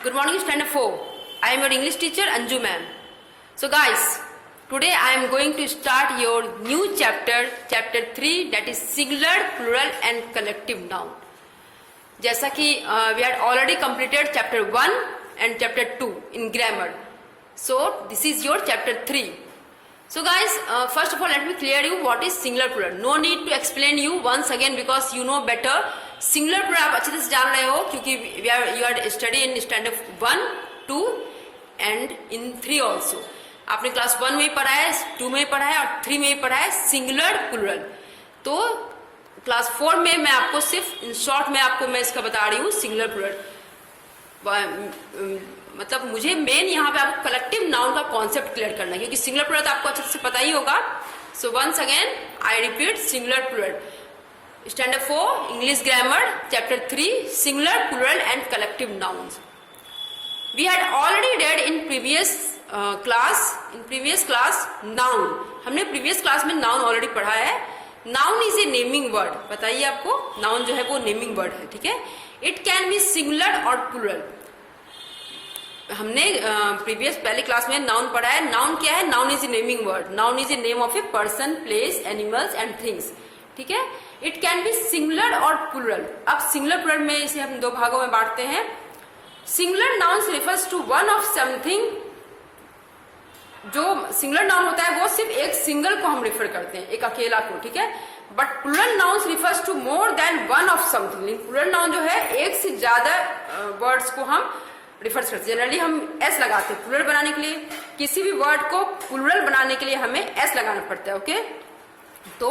Good morning, Standard 4. I am your English teacher, Anju ma'am. So guys, today I am going to start your new chapter, chapter 3, that is singular, plural and collective noun. जैसा कि we had already completed chapter 1 and chapter 2 in grammar. So this is your chapter 3. So guys, first of all let me clear you what is singular plural. No need to explain you once again because you know better. Singular plural आप अच्छे से जान रहे हो क्योंकि you are study in standard 1, 2 and in 3 also. आपने class 1 में ही पढ़ा है, 2 में ही पढ़ा है और 3 में ही पढ़ा है सिंगुलर प्लूरल. तो क्लास 4 में मैं आपको सिर्फ इन शॉर्ट में आपको मैं इसका बता रही हूँ सिंगुलर प्लूरल. मतलब मुझे मेन यहाँ पे आपको कलेक्टिव नाउन का कॉन्सेप्ट क्लियर करना है क्योंकि सिंगुलर प्लूरल तो आपको अच्छे से पता ही होगा. So once again I repeat singular plural. Standard 4 English Grammar Chapter 3 Singular, Plural and Collective Nouns. We had already read in previous class noun. हमने previous class में noun already पढ़ा है. Noun is a naming word. बताइए आपको noun जो है वो naming word है, ठीक है. It can be singular or plural. हमने पहले क्लास में noun पढ़ा है. Noun क्या है? Noun is a naming word. Noun is a name of a person, place, animals and things. ठीक है. इट कैन बी सिंगुलर और प्लूरल. अब सिंगुलर प्लूरल में इसे हम 2 भागों में बांटते हैं. Singular noun refers to one of something. जो सिंगुलर नाउन होता है वो सिर्फ एक सिंगल को हम रिफर करते हैं, एक अकेला को, ठीक है. But plural noun refers to more than one of something. Plural noun जो है एक से ज्यादा वर्ड्स को हम रिफर करते हैं. जनरली हम एस लगाते हैं प्लूरल बनाने के लिए. किसी भी वर्ड को प्लूरल बनाने के लिए हमें एस लगाना पड़ता है, ओके. तो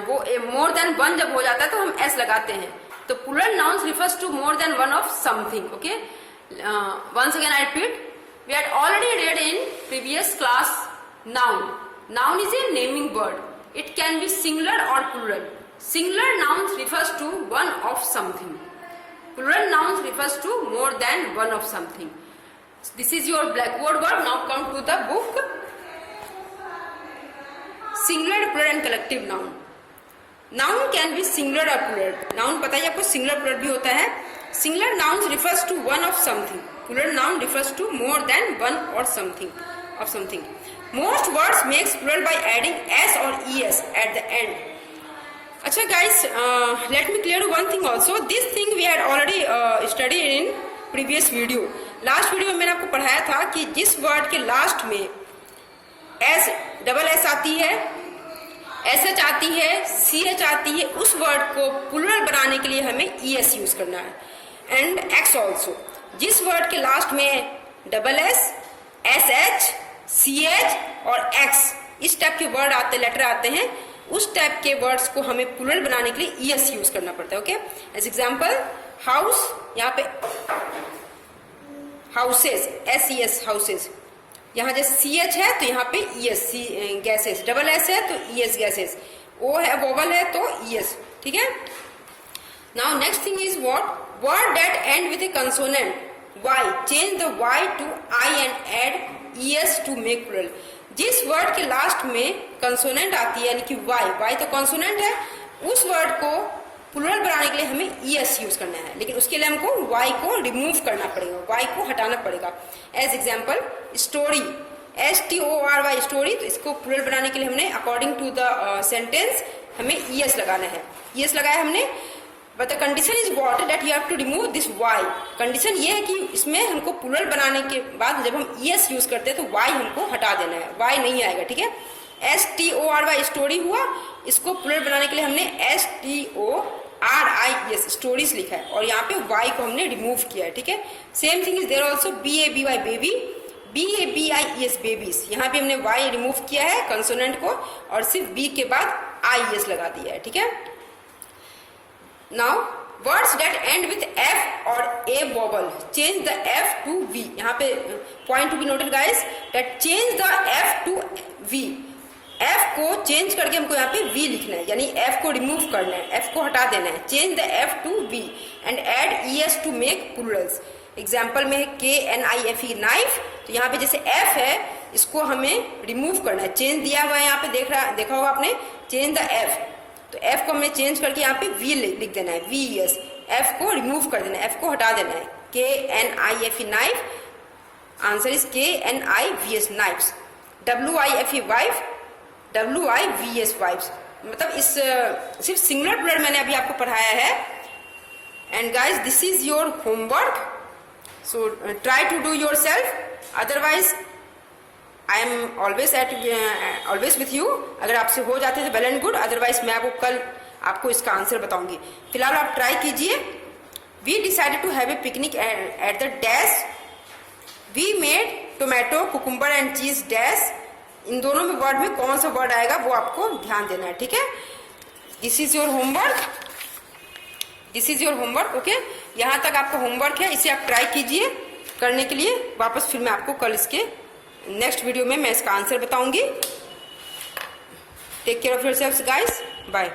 वो मोर देन वन जब हो जाता है तो हम एस लगाते हैं. तो plural nouns refers to more than one of something, okay. Once again I repeat, we had already read in previous class noun. Noun is a naming word. It can be singular और plural. Singular nouns refers to one of something. Plural nouns refers to more than one of something. This is your blackboard word. Now come to the book. Singular, plural and collective noun. Noun can be singular or plural. Noun पता है आपको singular plural भी होता है. Singular nouns refers to one of something. Plural noun refers to more than one or something of something. Most words makes plural by adding s or es at the end. अच्छा guys, let me clear one thing also. This thing we had already studied in previous video. Last video में मैंने आपको पढ़ाया था कि जिस word के last में एस डबल एस आती है, एस एच आती है, सी एच आती है, उस वर्ड को प्लूरल बनाने के लिए हमें ई एस यूज करना है. And X also. जिस वर्ड के लास्ट में double S, S H, C H और एक्स इस टाइप के वर्ड आते, लेटर आते हैं, उस टाइप के वर्ड्स को हमें प्लूरल बनाने के लिए ई एस यूज करना पड़ता है, ओके. एज एग्जाम्पल हाउस, यहाँ पे houses, S E S houses. यहाँ जैसे सी एच है तो यहाँ पे E S, gases. Double S है तो ई एस गैसेस. ओ है वोवल है तो ई एस, ठीक है. Now next thing is what word that end with a consonant Y. Change the Y to I and add E S to make plural. जिस word के last में consonant आती है यानी कि वाई, वाई तो कंसोनेंट है, उस वर्ड को प्लूरल बनाने के लिए हमें ई एस यूज करना है. लेकिन उसके लिए हमको वाई को रिमूव करना पड़ेगा, वाई को हटाना पड़ेगा. As example story, S T O R Y story. तो इसको प्लूरल बनाने के लिए हमने अकॉर्डिंग टू द सेंटेंस हमें ई एस लगाना है. ई एस लगाया हमने. But the condition is what that you have to remove this Y. Condition ये है कि इसमें हमको प्लूरल बनाने के बाद जब हम ई एस यूज करते हैं तो वाई हमको हटा देना है, वाई नहीं आएगा, ठीक है. S T O R Y story हुआ, इसको प्लूरल बनाने के लिए हमने S T O R I S stories लिखा है और यहाँ पे वाई को हमने रिमूव किया है, ठीक है. Same thing is there also B A B Y baby, B A B I E S. यहाँ पे हमने वाई रिमूव किया है कंसोनेंट को और सिर्फ बी के बाद आई एस लगा दिया है, ठीक है. Now words that end with F or a vowel change the F to V. यहाँ पे point to be noted guys that change the F to V. F को चेंज करके हमको यहाँ पे वी लिखना है, यानी एफ को रिमूव करना है, एफ को हटा देना है. Change the F to V and add E S to make plurals. Example में है K N I F E knife. तो यहाँ पे जैसे एफ है इसको हमें रिमूव करना है, चेंज दिया हुआ है यहाँ पे देखा होगा आपने, चेंज द एफ. तो एफ को हमें चेंज करके यहाँ पे वी लिख देना है, वी एस. एफ को रिमूव कर देना है, एफ को हटा देना है. KNIFE knife, answer is KNIVS knives. WIFE wife, WIVS wives. मतलब इस सिर्फ सिंगुलर प्लूरल मैंने अभी आपको पढ़ाया है. And guys this is your homework, so try to do yourself, otherwise I am always with you. अगर आपसे हो जाते तो वेल एंड गुड, अदरवाइज मैं आपको कल आपको इसका आंसर बताऊंगी. फिलहाल आप ट्राई कीजिए. We decided to have a picnic at the dash. We made tomato, cucumber and cheese dash. इन दोनों में वर्ड में कौन सा वर्ड आएगा वो आपको ध्यान देना है, ठीक है. This is your homework, this is your homework. Okay, यहाँ तक आपका होमवर्क है, इसे आप ट्राई कीजिए. करने के लिए वापस फिर मैं आपको कल इसके नेक्स्ट वीडियो में मैं इसका आंसर बताऊंगी. Take care of yourselves guys, bye.